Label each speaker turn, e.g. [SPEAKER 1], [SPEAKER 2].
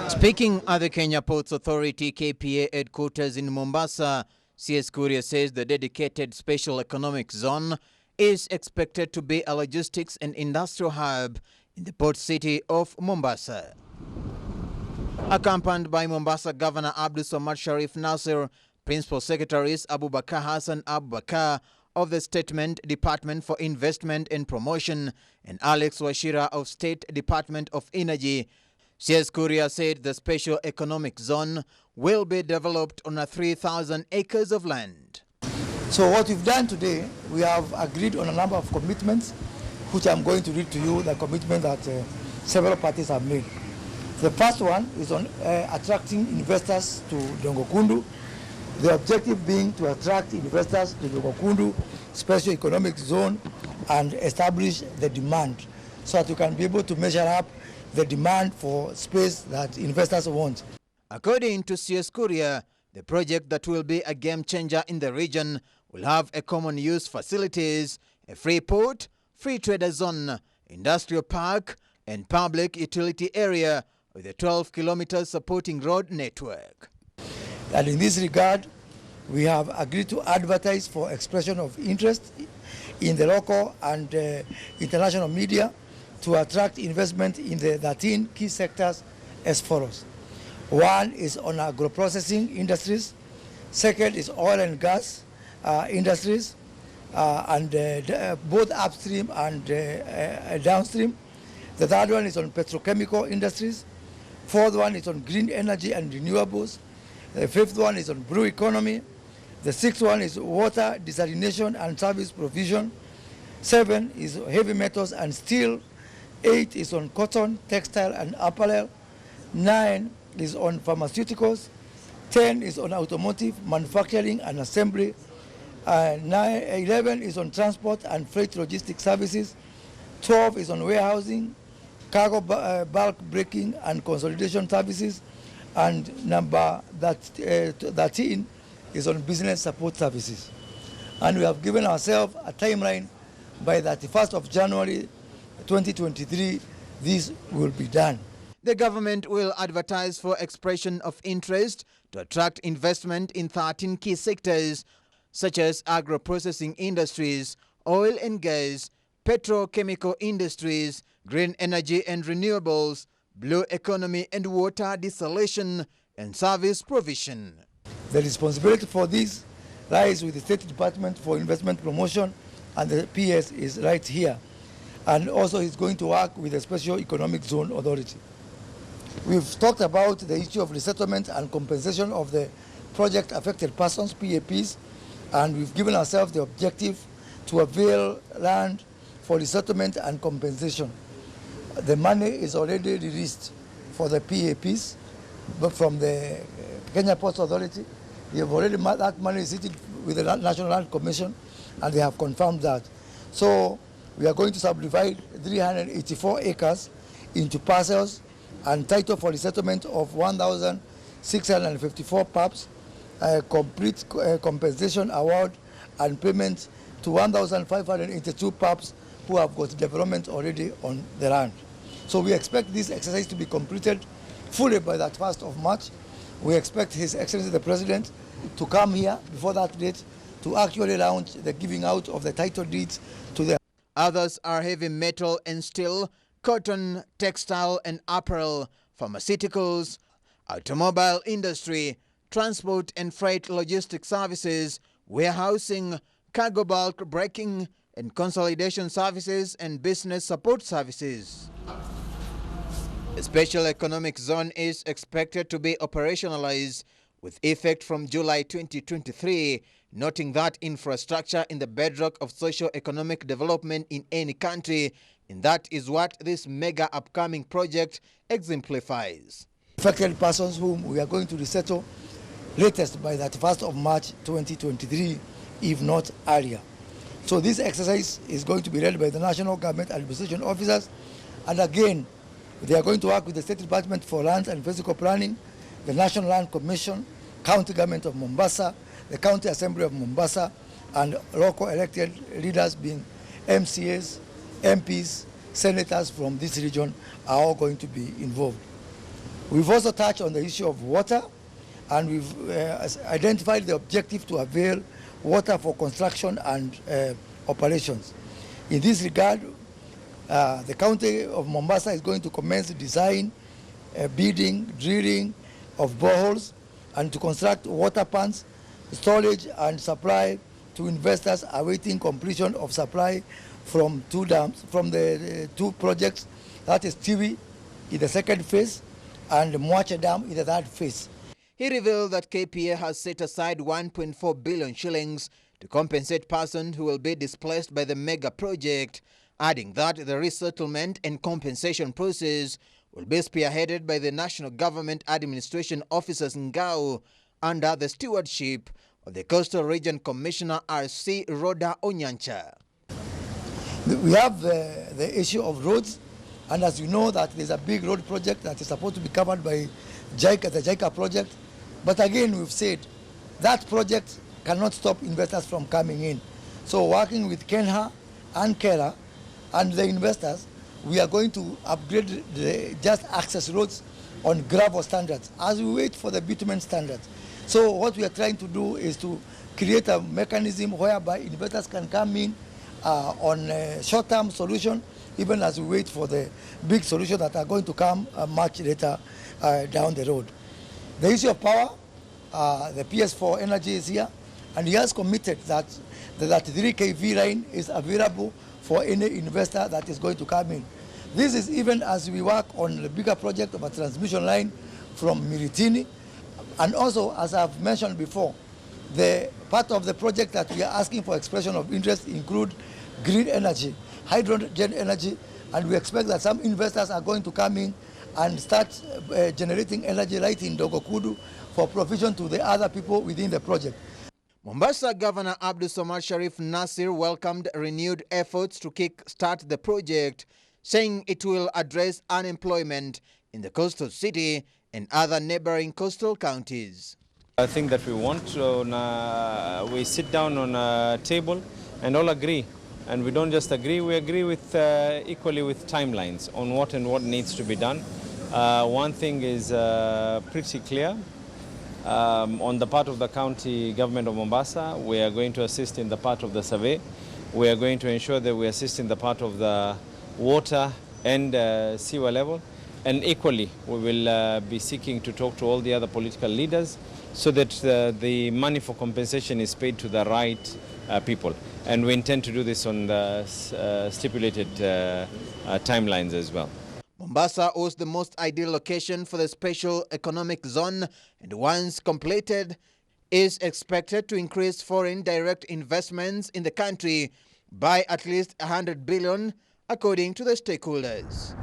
[SPEAKER 1] Speaking at the Kenya Ports Authority KPA headquarters in Mombasa, CS Kuria says the dedicated special economic zone is expected to be a logistics and industrial hub in the port city of Mombasa. Accompanied by Mombasa Governor Abdul Samad Sharif Nasir, Principal Secretaries Abu Bakar Hassan Abu Bakar of the Statement Department for Investment and Promotion and Alex Washira of State Department of Energy, CS Kuria said the special economic zone will be developed on 3,000 acres of land.
[SPEAKER 2] So what we've done today, we have agreed on a number of commitments, which I'm going to read to you, the commitment that several parties have made. The first one is on attracting investors to Dongo Kundu. The objective being to attract investors to Dongo Kundu special economic zone and establish the demand so that you can be able to measure up the demand for space that investors want.
[SPEAKER 1] According to CS Kuria, the project that will be a game changer in the region will have a common use facilities, a free port, free trader zone, industrial park, and public utility area with a 12 kilometers supporting road network.
[SPEAKER 2] And in this regard, we have agreed to advertise for expression of interest in the local and international media to attract investment in the 13 key sectors as follows. One is on agro-processing industries. Second is oil and gas industries, and both upstream and downstream. The third one is on petrochemical industries. Fourth one is on green energy and renewables. The fifth one is on blue economy. The sixth one is water desalination and service provision. 7 is heavy metals and steel. 8 is on cotton, textile and apparel. 9 is on pharmaceuticals. 10 is on automotive, manufacturing and assembly. 11 is on transport and freight logistics services. 12 is on warehousing, cargo bulk breaking and consolidation services. And number 13 is on business support services. And we have given ourselves a timeline by the 31st of January 2023, this will be done.
[SPEAKER 1] The government will advertise for expression of interest to attract investment in 13 key sectors such as agro-processing industries, oil and gas, petrochemical industries, green energy and renewables, blue economy and water desalination and service provision.
[SPEAKER 2] The responsibility for this lies with the State Department for Investment Promotion, and the PS is right here. And also he's going to work with the Special Economic Zone Authority. We've talked about the issue of resettlement and compensation of the project affected persons, PAPs, and we've given ourselves the objective to avail land for resettlement and compensation. The money is already released for the PAPs, but from the Kenya Ports Authority, they have already, that money is sitting with the National Land Commission, and they have confirmed that. So we are going to subdivide 384 acres into parcels and title for resettlement of 1,654 PAPs, complete compensation award and payment to 1,582 PAPs who have got development already on the land. So we expect this exercise to be completed fully by that 1st of March. We expect His Excellency the President to come here before that date to actually launch the giving out of the title deeds to the.
[SPEAKER 1] Others are heavy metal and steel, cotton, textile and apparel, pharmaceuticals, automobile industry, transport and freight logistics services, warehousing, cargo bulk breaking and consolidation services and business support services. The Special Economic Zone is expected to be operationalized with effect from July 2023, noting that infrastructure in the bedrock of socio-economic development in any country, and that is what this mega upcoming project exemplifies.
[SPEAKER 2] Affected persons whom we are going to resettle latest by the 1st of March 2023, if not earlier. So this exercise is going to be led by the National Government Administration Officers, and again, they are going to work with the State Department for Land and Physical Planning, the National Land Commission, County Government of Mombasa, the County Assembly of Mombasa, and local elected leaders being MCAs, MPs, senators from this region are all going to be involved. We've also touched on the issue of water, and we've identified the objective to avail water for construction and operations. In this regard, the county of Mombasa is going to commence design, bidding, drilling of boreholes, and to construct water pans, storage and supply to investors awaiting completion of supply from two dams, from the two projects, that is Tiwi in the second phase and Mwache Dam in the third phase.
[SPEAKER 1] He revealed that KPA has set aside 1.4 billion shillings to compensate persons who will be displaced by the mega project, adding that the resettlement and compensation process will be spearheaded by the National Government Administration Officers Ngao under the stewardship of the Coastal Region Commissioner RC Rhoda Onyancha.
[SPEAKER 2] We have the issue of roads, and as you know that there's a big road project that is supposed to be covered by JICA, the JICA project. But again, we've said that project cannot stop investors from coming in. So working with Kenha and Kera and the investors, we are going to upgrade the just access roads on gravel standards as we wait for the bitumen standards. So what we are trying to do is to create a mechanism whereby investors can come in on a short-term solution, even as we wait for the big solutions that are going to come much later down the road. The issue of power, the PS4 Energy is here, and he has committed that the 33 kV line is available for any investor that is going to come in. This is even as we work on the bigger project of a transmission line from Miritini, and also, as I've mentioned before, the part of the project that we are asking for expression of interest include green energy, hydrogen energy, and we expect that some investors are going to come in and start generating energy right in Dongo Kundu for provision to the other people within the project.
[SPEAKER 1] Mombasa Governor Abdul Samad Sharif Nasir welcomed renewed efforts to kick-start the project, saying it will address unemployment in the coastal city and other neighboring coastal counties.
[SPEAKER 3] I think that we sit down on a table and all agree. And we don't just agree, we agree with equally with timelines on what needs to be done. One thing is pretty clear. On the part of the county government of Mombasa, we are going to assist in the part of the survey. We are going to ensure that we assist in the part of the water and sewer level. And equally, we will be seeking to talk to all the other political leaders so that the money for compensation is paid to the right people. And we intend to do this on the stipulated timelines as well.
[SPEAKER 1] Mombasa was the most ideal location for the special economic zone, and once completed, is expected to increase foreign direct investments in the country by at least 100 billion, according to the stakeholders.